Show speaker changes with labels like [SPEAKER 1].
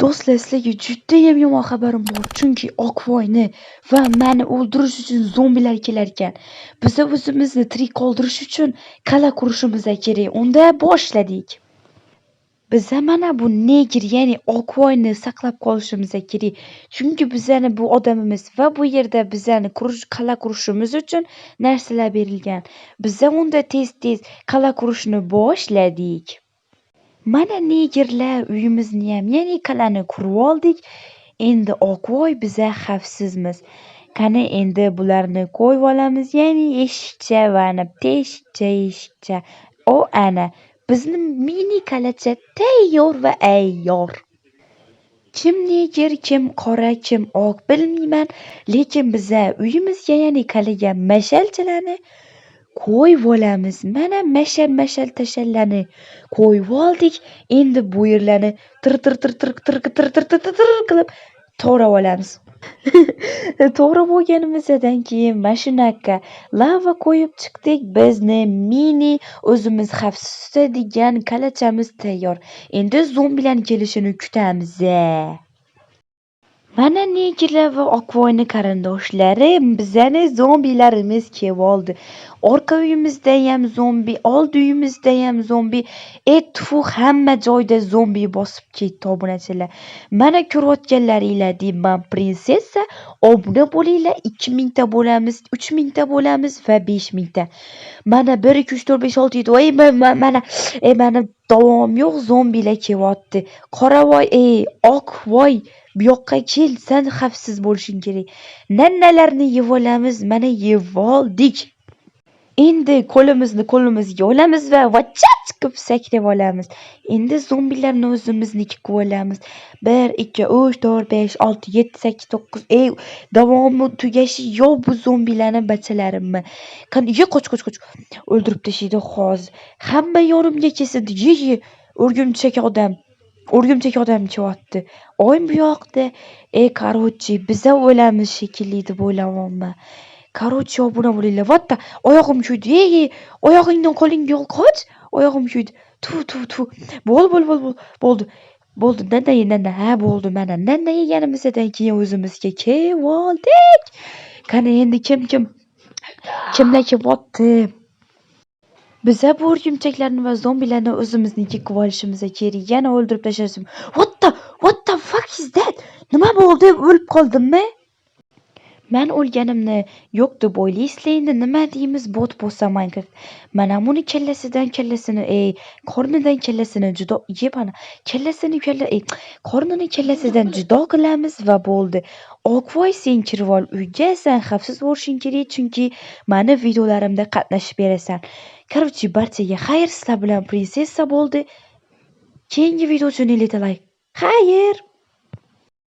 [SPEAKER 1] Do'stlar, sizlarga judayam yomon xabarim bor. Chunki Oqvoyni va meni o'ldirish uchun zombilar kelar ekan. Biz o'zimizni tirik qoldirish uchun qal'a qurishimiz kerak. Unda boshladik. Biz mana bu negr, ya'ni Oqvoyni saqlab qolishimiz kerak. Chunki bizani bu odamimiz va bu yerda bizani qal'a qurishimiz uchun narsalar berilgan. Biz unda tez-tez qal'a qurishni boshladik. Mana negerlar uyimizniyam, ya'ni qal'ani qurib oldik. Endi Oqvoy biza xavfsizmiz. Qani endi bularni qo'yib olamiz, ya'ni eshikcha va ana eshikcha. Ana bizni mini qal'acha tayyor va ayyor. Kim neger, kim qora, kim oq bilmayman, lekin biza uyimizga, ya'ni qal'aga mashalchalarni qo'yib olamiz. Mana mashal tashallarni qo'yib oldik. Endi bu yerlarni tir qilib to'g'rab olamiz. To'g'rab olganimizdan keyin mashinaga lava qo'yib chiqdik. Bizni mini o'zimiz xavfsiz tutadigan qal'achamiz tayyor. Endi zombilarning kelishini kutamiz. Mana negerlar va Oqvoyni qarindoshlari, bizani zombilarimiz kelib oldi. Orqa uyimizda ham zombi, old uyimizda ham zombi, tfu hamma joyda zombi bosib ketdi obunachilar. Mana ko'rayotganlaringlar deyman prinsessa, obuna bo'linglar, 2000 ta bo'lamiz, 3000 ta bo'lamiz va 5000 ta. Mana 1 2 3 4 5 6 7 voy mana davom yo'q, zombilar kelyapti. Qoravoy, Oqvoy, bu yoqqa kel, sen xavfsiz bo'lishing kerak. Nannalarni yeb olamiz, mana yeb oldik. Endi qo'limizga olamiz va vachach qilib sakrab olamiz. Endi zombilarni o'zimizniki qilib olamiz. 1 2 3 4 5 6 7 8 9 davomi tugashi yo'q bu zombilarni bachalarimmi. Qani qoch. O'ldirib tashlaydi hozir. Hamma yonimga kelsa, o'rgimchak odam kelyapti. Oyim bu yoqda. Qarochi, biza o'lamiz shekilli deb o'ylayapman. Qarochi, obuna bo'linglar. Vatta, oyog'im kuydi. Oyog'ingdan qo'ling yo'q, qoch. Oyog'im kuydi. Tu. Bo'ldi. Nana. Ha, bo'ldi. Mana nana yeganimizdan keyin o'zimizga kelib oldik. Qani endi kimlar kelyapti? Biza bu o'rgimchaklarni va zombilarni o'zimizniki qilib olishimiz kerak. Yana o'ldirib tashlashim. What the fuck is that? Nima bo'ldi? O'lib qoldimmi? Men o'lganimni yo'q deb o'ylaysizlar, endi nima deymiz, bot bo'lsa Minecraft. Mana buni qornidan kallasini judo yeb ana qornini kallasidan judo qilamiz va bo'ldi. Oqvoy, sen kirib ol uyga, sen xavfsiz bo'lishing kerak, chunki meni videolarimda qatnashib berasan. Короче, barchaga xayr, sizlar bilan prinsessa bo'ldi. Keyingi video uchun like. Xayr.